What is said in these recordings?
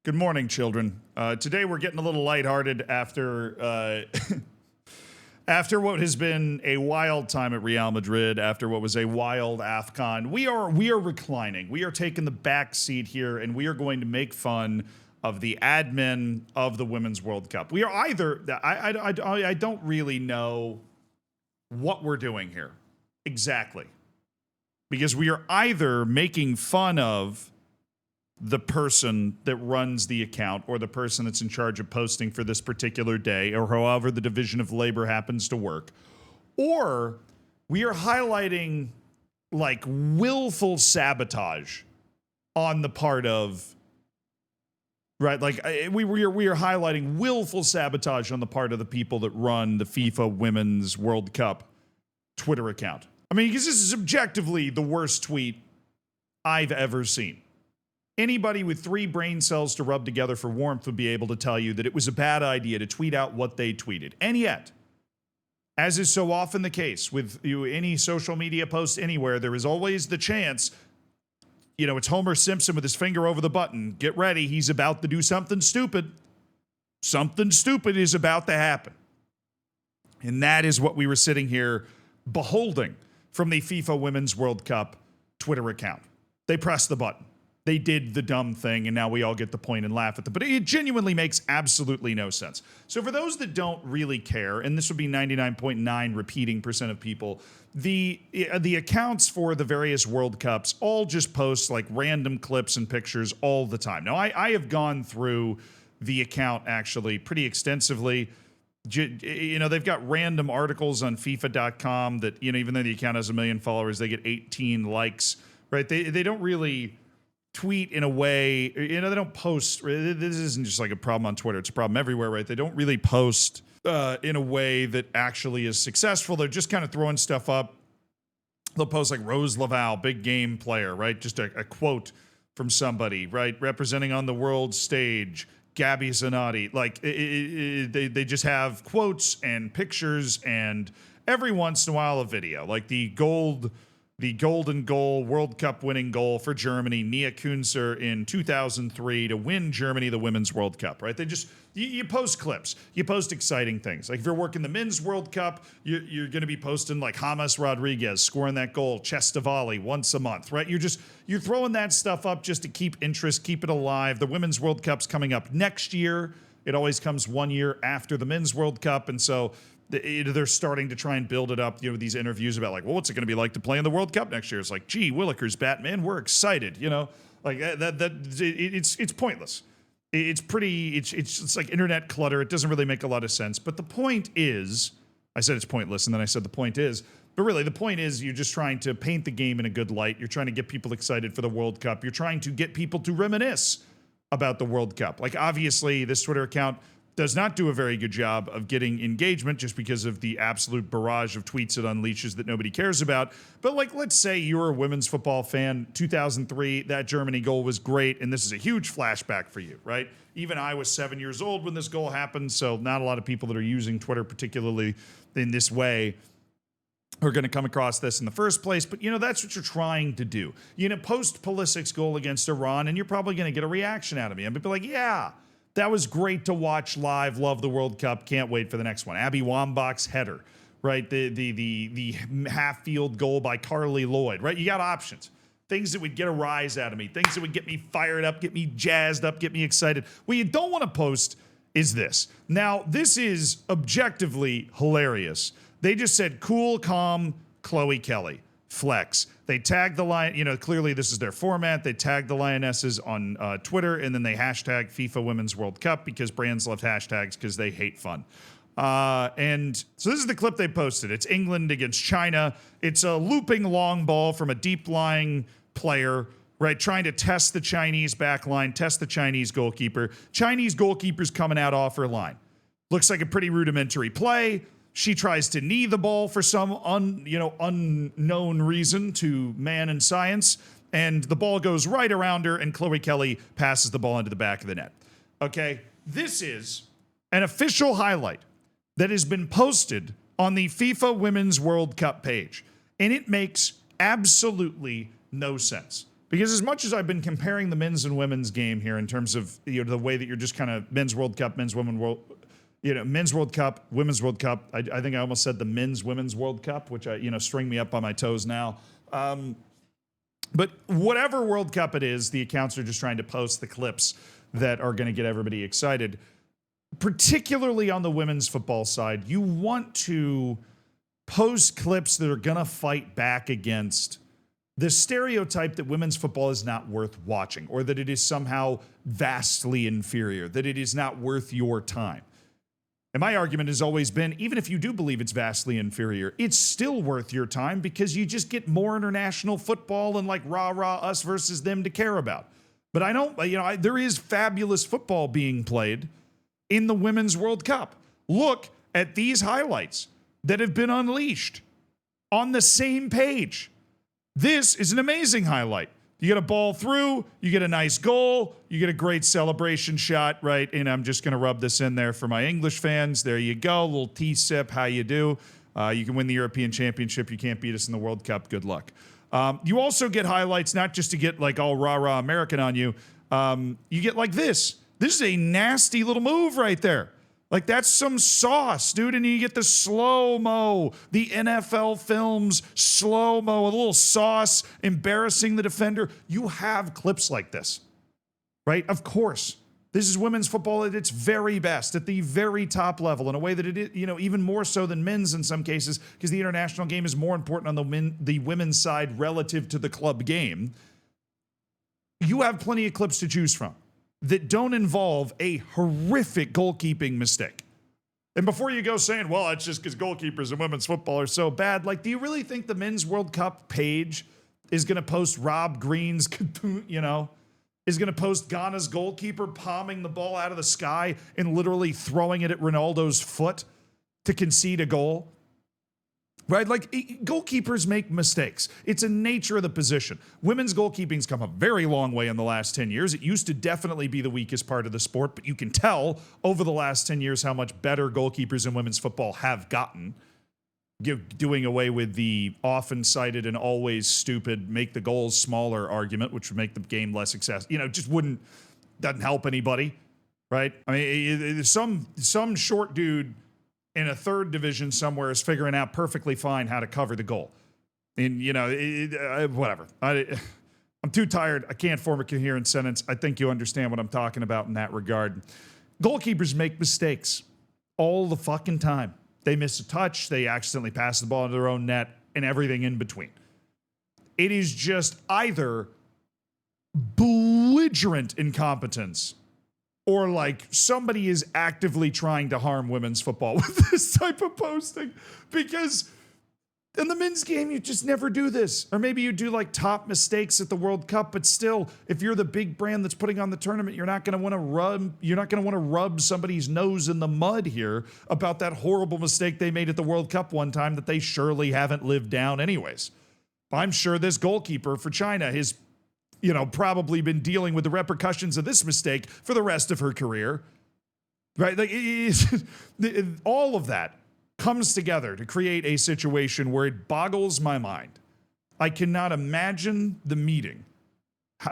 Good morning, children. Today we're getting a little lighthearted after after what has been a wild time at Real Madrid, after what was a wild AFCON. We are reclining. We are taking the back seat here, and we are going to make fun of the admin of the Women's World Cup. We are either I don't really know what we're doing here exactly, because we are either making fun of the person that runs the account or the person that's in charge of posting for this particular day, or however the division of labor happens to work, or we are highlighting like willful sabotage on the part of, right? Like we are highlighting willful sabotage on the part of the people that run the FIFA Women's World Cup Twitter account. I mean, because this is objectively the worst tweet I've ever seen. Anybody with 3 brain cells to rub together for warmth would be able to tell you that it was a bad idea to tweet out what they tweeted. And yet, as is so often the case with any social media post anywhere, there is always the chance, it's Homer Simpson with his finger over the button. Get ready, he's about to do something stupid. Something stupid is about to happen. And that is what we were sitting here beholding from the FIFA Women's World Cup Twitter account. They pressed the button. They did the dumb thing, and now we all get the point and laugh at them. But it genuinely makes absolutely no sense. So for those that don't really care, and this would be 99.9 repeating percent of people, the accounts for the various World Cups all just post like random clips and pictures all the time. Now, I have gone through the account actually pretty extensively. They've got random articles on FIFA.com that, even though the account has 1 million followers, they get 18 likes, right? They don't really tweet in a way, they don't post. This isn't just like a problem on Twitter, it's a problem everywhere, right? They don't really post in a way that actually is successful. They're just kind of throwing stuff up. They'll post like Rose Laval, big game player, right? Just a quote from somebody, right? Representing on the world stage, Gabby Zanotti. Like they just have quotes and pictures, and every once in a while a video, like the golden goal, World Cup winning goal for Germany, Nia Kunzer in 2003 to win Germany the Women's World Cup, right? They just, you post clips, you post exciting things. Like if you're working the Men's World Cup, you're going to be posting like James Rodriguez scoring that goal, chest to volley once a month, right? You're throwing that stuff up just to keep interest, keep it alive. The Women's World Cup's coming up next year. It always comes 1 year after the Men's World Cup, and so they're starting to try and build it up, these interviews about like, well, what's it going to be like to play in the World Cup next year? It's like, gee, Willikers, Batman, we're excited, like it's pointless. It's like internet clutter. It doesn't really make a lot of sense. But the point is, I said it's pointless, and then I said the point is, but really the point is you're just trying to paint the game in a good light. You're trying to get people excited for the World Cup. You're trying to get people to reminisce about the World Cup. Like obviously this Twitter account does not do a very good job of getting engagement just because of the absolute barrage of tweets it unleashes that nobody cares about. But like, let's say you're a women's football fan, 2003, that Germany goal was great, and this is a huge flashback for you, right? Even I was 7 years old when this goal happened, so not a lot of people that are using Twitter particularly in this way are going to come across this in the first place. But, that's what you're trying to do. Post Pulisic's goal against Iran, and you're probably going to get a reaction out of me. I'm going to be like, yeah, that was great to watch live. Love the World Cup. Can't wait for the next one. Abby Wambach's header, right? The half field goal by Carly Lloyd, right? You got options. Things that would get a rise out of me. Things that would get me fired up, get me jazzed up, get me excited. What you don't want to post is this. Now, this is objectively hilarious. They just said, cool, calm, Chloe Kelly. Flex. They tagged the Lion, clearly this is their format. They tagged the Lionesses on Twitter, and then they hashtag FIFA Women's World Cup because brands love hashtags because they hate fun. And so this is the clip they posted. It's England against China. It's a looping long ball from a deep-lying player, right, trying to test the Chinese back line, test the Chinese goalkeeper. Chinese goalkeeper's coming out off her line. Looks like a pretty rudimentary play. She tries to knee the ball for some unknown reason to man and science, and the ball goes right around her, and Chloe Kelly passes the ball into the back of the net. Okay, this is an official highlight that has been posted on the FIFA Women's World Cup page, and it makes absolutely no sense. Because as much as I've been comparing the men's and women's game here in terms of the way that you're just kind of men's World Cup, men's women's World, men's World Cup, women's World Cup. I think I almost said the men's women's World Cup, which string me up on my toes now. But whatever World Cup it is, the accounts are just trying to post the clips that are going to get everybody excited. Particularly on the women's football side, you want to post clips that are going to fight back against the stereotype that women's football is not worth watching, or that it is somehow vastly inferior, that it is not worth your time. And my argument has always been, even if you do believe it's vastly inferior, it's still worth your time because you just get more international football and like rah-rah us versus them to care about. But I don't, there is fabulous football being played in the Women's World Cup. Look at these highlights that have been unleashed on the same page. This is an amazing highlight. You get a ball through, you get a nice goal, you get a great celebration shot, right? And I'm just going to rub this in there for my English fans. There you go, little T-sip, how you do? You can win the European Championship. You can't beat us in the World Cup. Good luck. You also get highlights, not just to get like all rah-rah American on you. You get like this. This is a nasty little move right there. Like, that's some sauce, dude. And you get the slow-mo, the NFL films slow-mo, a little sauce, embarrassing the defender. You have clips like this, right? Of course. This is women's football at its very best, at the very top level, in a way that it is, even more so than men's in some cases, because the international game is more important on the women's side relative to the club game. You have plenty of clips to choose from that don't involve a horrific goalkeeping mistake. And before you go saying, well, it's just because goalkeepers in women's football are so bad, like, do you really think the Men's World Cup page is going to post Rob Green's, is going to post Ghana's goalkeeper palming the ball out of the sky and literally throwing it at Ronaldo's foot to concede a goal? Right? Like, goalkeepers make mistakes. It's a nature of the position. Women's goalkeeping's come a very long way in the last 10 years. It used to definitely be the weakest part of the sport, but you can tell over the last 10 years how much better goalkeepers in women's football have gotten. Doing away with the often cited and always stupid make the goals smaller argument, which would make the game less successful. Doesn't help anybody, right? I mean, some short dude in a third division somewhere is figuring out perfectly fine how to cover the goal. And, whatever. I'm too tired. I can't form a coherent sentence. I think you understand what I'm talking about in that regard. Goalkeepers make mistakes all the fucking time. They miss a touch. They accidentally pass the ball into their own net and everything in between. It is just either belligerent incompetence or like somebody is actively trying to harm women's football with this type of posting. Because in the men's game, you just never do this. Or maybe you do like top mistakes at the World Cup, but still, if you're the big brand that's putting on the tournament, you're not going to want to rub somebody's nose in the mud here about that horrible mistake they made at the World Cup one time that they surely haven't lived down anyways. I'm sure this goalkeeper for China has probably been dealing with the repercussions of this mistake for the rest of her career, right? Like, all of that comes together to create a situation where it boggles my mind. I cannot imagine the meeting,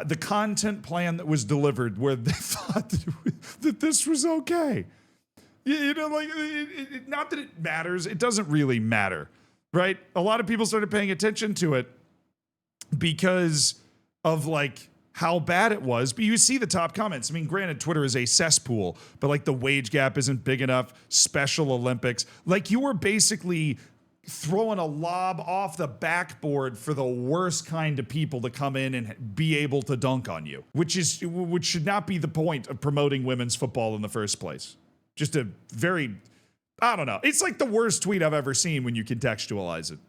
the content plan that was delivered where they thought that this was okay. Not that it matters. It doesn't really matter, right? A lot of people started paying attention to it because of like how bad it was, but you see the top comments. I mean, granted, Twitter is a cesspool, but like the wage gap isn't big enough, Special Olympics. Like, you were basically throwing a lob off the backboard for the worst kind of people to come in and be able to dunk on you, which should not be the point of promoting women's football in the first place. Just a very, I don't know. It's like the worst tweet I've ever seen when you contextualize it.